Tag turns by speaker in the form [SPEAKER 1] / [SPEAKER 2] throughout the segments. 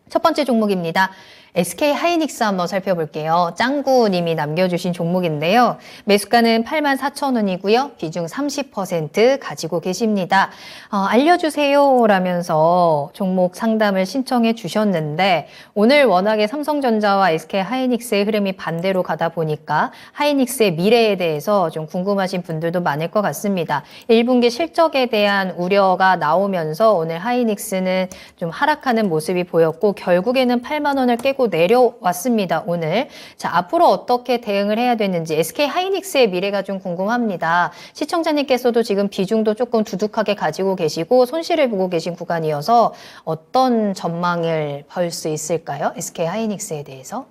[SPEAKER 1] 첫 번째 종목입니다. SK 하이닉스 한번 살펴볼게요. 짱구님이 남겨주신 종목인데요. 매수가는 84,000원이고요. 비중 30% 가지고 계십니다. 알려주세요 라면서 종목 상담을 신청해 주셨는데 오늘 워낙에 삼성전자와 SK 하이닉스의 흐름이 반대로 가다 보니까 하이닉스의 미래에 대해서 좀 궁금하신 분들도 많을 것 같습니다. 1분기 실적에 대한 우려가 나오면서 오늘 하이닉스는 좀 하락하는 모습이 보였고 결국에는 8만 원을 깨고 내려왔습니다. 오늘. 자, 앞으로 어떻게 대응을 해야 되는지 SK 하이닉스의 미래가 좀 궁금합니다. 시청자님께서도 지금 비중도 조금 두둑하게 가지고 계시고 손실을 보고 계신 구간이어서 어떤 전망을 볼 수 있을까요? SK 하이닉스에 대해서?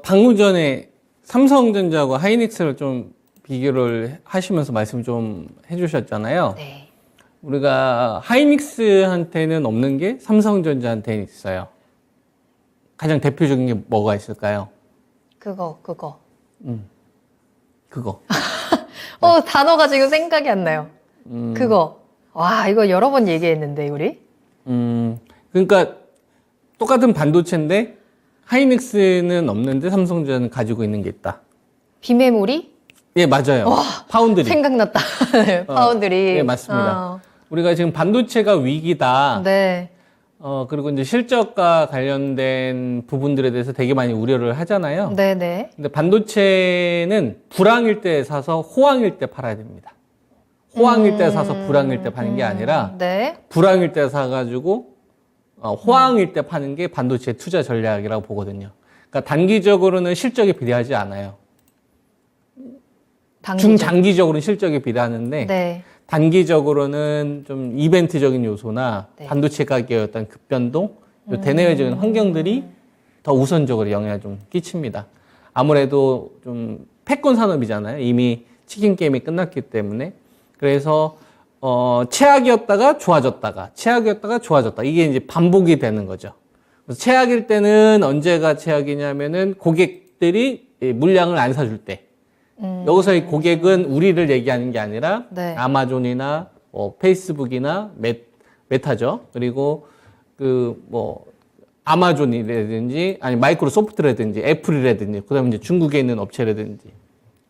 [SPEAKER 2] 방금 전에 삼성전자하고 하이닉스를 좀 비교를 하시면서 말씀 좀 해주셨잖아요.
[SPEAKER 1] 네.
[SPEAKER 2] 우리가 하이닉스한테는 없는 게 삼성전자한테는 있어요. 가장 대표적인 게 뭐가 있을까요?
[SPEAKER 1] 그거.
[SPEAKER 2] 그거.
[SPEAKER 1] 단어가 지금 생각이 안 나요. 그거. 와, 이거 여러 번 얘기했는데, 우리?
[SPEAKER 2] 그러니까 똑같은 반도체인데 하이닉스는 없는데 삼성전자는 가지고 있는 게 있다.
[SPEAKER 1] 비메모리?
[SPEAKER 2] 예, 맞아요.
[SPEAKER 1] 와,
[SPEAKER 2] 파운드리.
[SPEAKER 1] 생각났다. 파운드리.
[SPEAKER 2] 예, 맞습니다. 우리가 지금 반도체가 위기다.
[SPEAKER 1] 네.
[SPEAKER 2] 그리고 이제 실적과 관련된 부분들에 대해서 되게 많이 우려를 하잖아요.
[SPEAKER 1] 네네.
[SPEAKER 2] 근데 반도체는 불황일 때 사서 호황일 때 팔아야 됩니다. 호황일 때 사서 불황일 때 파는 게 아니라
[SPEAKER 1] 네.
[SPEAKER 2] 불황일 때 사가지고 호황일 때 파는 게 반도체 투자 전략이라고 보거든요. 그러니까 단기적으로는 실적에 비례하지 않아요. 중장기적으로는 실적에 비례하는데
[SPEAKER 1] 네.
[SPEAKER 2] 단기적으로는 좀 이벤트적인 요소나
[SPEAKER 1] 네.
[SPEAKER 2] 반도체 가격의 어떤 급변동, 요 대내외적인 환경들이 더 우선적으로 영향을 좀 끼칩니다. 아무래도 좀 패권 산업이잖아요. 이미 치킨 게임이 끝났기 때문에. 그래서 최악이었다가 좋아졌다가 최악이었다가 좋아졌다. 이게 이제 반복이 되는 거죠. 그래서 최악일 때는 언제가 최악이냐면은 고객들이 물량을 안 사줄 때. 여기서 이 고객은 우리를 얘기하는 게 아니라
[SPEAKER 1] 네.
[SPEAKER 2] 아마존이나 페이스북이나 메타죠. 그리고 아마존이라든지 아니 마이크로소프트라든지 애플이라든지 그다음에 이제 중국에 있는 업체라든지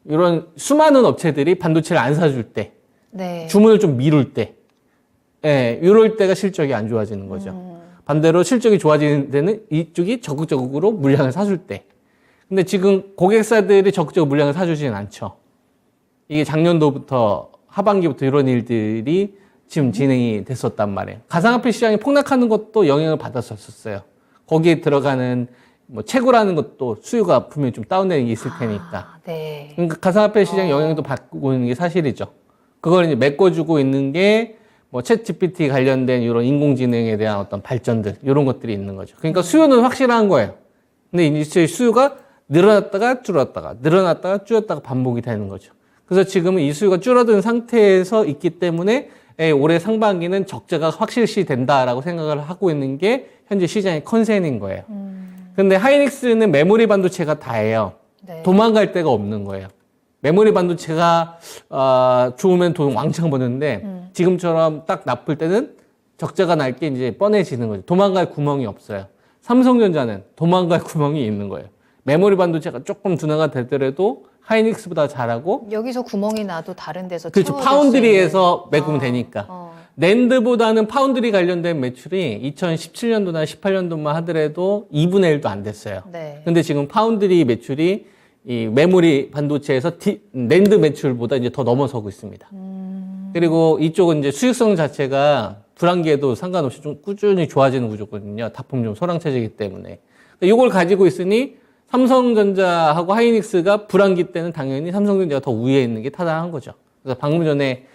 [SPEAKER 2] 이런 수많은 업체들이 반도체를 안 사줄 때
[SPEAKER 1] 네.
[SPEAKER 2] 주문을 좀 미룰 때 이럴 때가 실적이 안 좋아지는 거죠. 반대로 실적이 좋아지는 데는 이쪽이 적극적으로 물량을 사줄 때. 근데 지금 고객사들이 적극적으로 물량을 사주지는 않죠. 이게 작년도부터 하반기부터 이런 일들이 지금 진행이 됐었단 말이에요. 가상화폐 시장이 폭락하는 것도 영향을 받았었어요. 거기에 들어가는 채굴하는 것도 수요가 분명히 좀 다운되는 게 있을 테니까.
[SPEAKER 1] 네.
[SPEAKER 2] 그러니까 가상화폐 시장 영향도 받고 있는 게 사실이죠. 그걸 이제 메꿔주고 있는 게 챗 GPT 관련된 이런 인공지능에 대한 어떤 발전들 이런 것들이 있는 거죠. 그러니까 수요는 확실한 거예요. 근데 이제 수요가 늘어났다가 줄었다가 늘어났다가 줄었다가 반복이 되는 거죠. 그래서 지금은 이 수요가 줄어든 상태에서 있기 때문에 올해 상반기는 적자가 확실시 된다라고 생각을 하고 있는 게 현재 시장의 컨센인 거예요. 근데 하이닉스는 메모리 반도체가 다예요.
[SPEAKER 1] 네.
[SPEAKER 2] 도망갈 데가 없는 거예요. 메모리 반도체가 좋으면 돈 왕창 버는데 지금처럼 딱 나쁠 때는 적자가 날 게 이제 뻔해지는 거죠. 도망갈 구멍이 없어요. 삼성전자는 도망갈 구멍이 있는 거예요. 메모리 반도체가 조금 둔화가 되더라도 하이닉스보다 잘하고
[SPEAKER 1] 여기서 구멍이 나도 다른 데서
[SPEAKER 2] 그렇죠.
[SPEAKER 1] 채워줄
[SPEAKER 2] 파운드리에서
[SPEAKER 1] 수
[SPEAKER 2] 메꾸면
[SPEAKER 1] 있는.
[SPEAKER 2] 되니까. 낸드보다는 파운드리 관련된 매출이 2017년도나 18년도만 하더라도 2분의 1도 안 됐어요.
[SPEAKER 1] 네.
[SPEAKER 2] 근데 지금 파운드리 매출이 이 메모리 반도체에서 낸드 매출보다 이제 더 넘어서고 있습니다. 그리고 이쪽은 이제 수익성 자체가 불황기에도 상관없이 좀 꾸준히 좋아지는 구조거든요. 다품 좀 소량체제이기 때문에. 이걸 가지고 있으니 삼성전자하고 하이닉스가 불황기 때는 당연히 삼성전자가 더 위에 있는 게 타당한 거죠. 그래서 방금 전에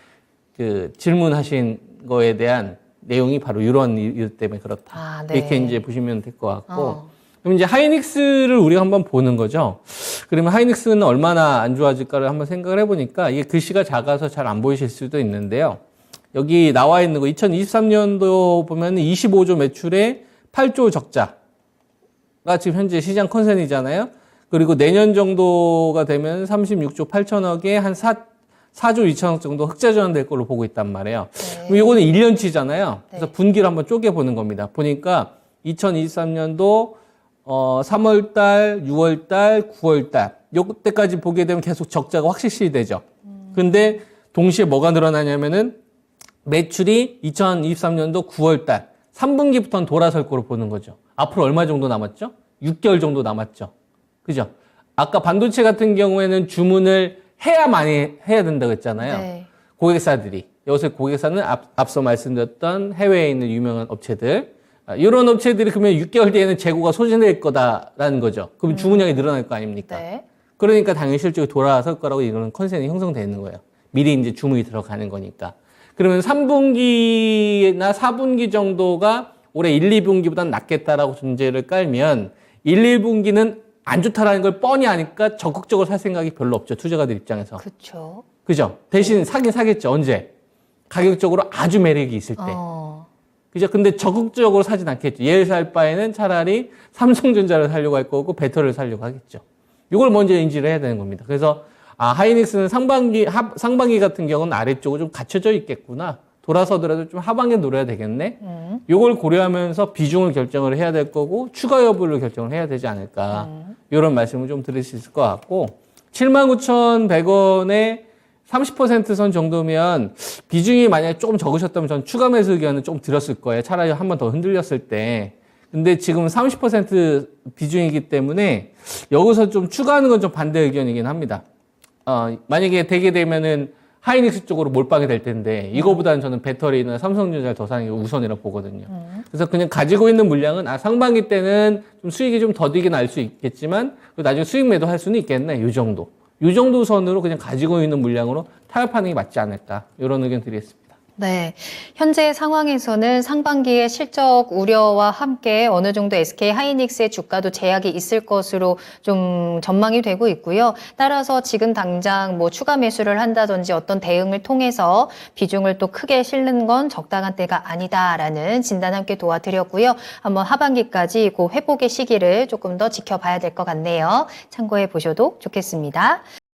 [SPEAKER 2] 그 질문하신 거에 대한 내용이 바로 이런 이유 때문에 그렇다.
[SPEAKER 1] 네.
[SPEAKER 2] 이렇게 이제 보시면 될 것 같고. 그럼 이제 하이닉스를 우리가 한번 보는 거죠. 그러면 하이닉스는 얼마나 안 좋아질까를 한번 생각을 해보니까 이게 글씨가 작아서 잘 안 보이실 수도 있는데요. 여기 나와 있는 거 2023년도 보면 25조 매출에 8조 적자. 가 지금 현재 시장 컨센이잖아요. 그리고 내년 정도가 되면 36조 8천억에 한 4조 2천억 정도 흑자 전환될 걸로 보고 있단 말이에요.
[SPEAKER 1] 네.
[SPEAKER 2] 그럼 이거는 1년치잖아요. 그래서
[SPEAKER 1] 네.
[SPEAKER 2] 분기를 한번 쪼개보는 겁니다. 보니까 2023년도 3월달, 6월달, 9월달 요때까지 보게 되면 계속 적자가 확실시 되죠. 근데 동시에 뭐가 늘어나냐면은 매출이 2023년도 9월달 3분기부터는 돌아설 거로 보는 거죠. 앞으로 얼마 정도 남았죠? 6개월 정도 남았죠. 그죠? 아까 반도체 같은 경우에는 주문을 해야 많이 해야 된다고 했잖아요.
[SPEAKER 1] 네.
[SPEAKER 2] 고객사들이. 여기서 고객사는 앞서 말씀드렸던 해외에 있는 유명한 업체들. 이런 업체들이 그러면 6개월 뒤에는 재고가 소진될 거다라는 거죠. 그럼 주문량이 늘어날 거 아닙니까?
[SPEAKER 1] 네.
[SPEAKER 2] 그러니까 당연히 실적이 돌아설 거라고 이런 컨센이 형성되는 거예요. 미리 이제 주문이 들어가는 거니까. 그러면 3분기나 4분기 정도가 올해 1, 2분기보다는 낫겠다라고 전제를 깔면 1, 2분기는 안 좋다라는 걸 뻔히 아니까 적극적으로 살 생각이 별로 없죠. 투자가들 입장에서.
[SPEAKER 1] 그렇죠.
[SPEAKER 2] 그죠? 대신 사긴 사겠죠. 언제? 가격적으로 아주 매력이 있을 때. 그죠? 근데 적극적으로 사진 않겠죠. 얘를 살 바에는 차라리 삼성전자를 사려고 할 거고 배터리를 사려고 하겠죠. 이걸 먼저 인지를 해야 되는 겁니다. 그래서 하이닉스는 상반기 같은 경우는 아래쪽으로 좀 갇혀져 있겠구나. 돌아서더라도 좀 하반기에 노려야 되겠네. 이걸 고려하면서 비중을 결정을 해야 될 거고 추가 여부를 결정을 해야 되지 않을까. 이런 말씀을 좀 드릴 수 있을 것 같고 79,100원에 30% 선 정도면 비중이 만약에 조금 적으셨다면 전 추가 매수 의견은 좀 드렸을 거예요. 차라리 한 번 더 흔들렸을 때. 근데 지금 30% 비중이기 때문에 여기서 좀 추가하는 건 좀 반대 의견이긴 합니다. 만약에 되게 되면은 하이닉스 쪽으로 몰빵이 될 텐데 이거보다는 저는 배터리나 삼성전자를 더 사는 게 우선이라고 보거든요. 그래서 그냥 가지고 있는 물량은 상반기 때는 좀 수익이 좀 더디게 날 수 있겠지만 나중에 수익 매도할 수는 있겠네. 이 정도. 이 정도 선으로 그냥 가지고 있는 물량으로 타협하는 게 맞지 않을까. 이런 의견 드리겠습니다.
[SPEAKER 1] 네. 현재 상황에서는 상반기에 실적 우려와 함께 어느 정도 SK 하이닉스의 주가도 제약이 있을 것으로 좀 전망이 되고 있고요. 따라서 지금 당장 뭐 추가 매수를 한다든지 어떤 대응을 통해서 비중을 또 크게 실는 건 적당한 때가 아니다라는 진단 함께 도와드렸고요. 한번 하반기까지 그 회복의 시기를 조금 더 지켜봐야 될 것 같네요. 참고해 보셔도 좋겠습니다.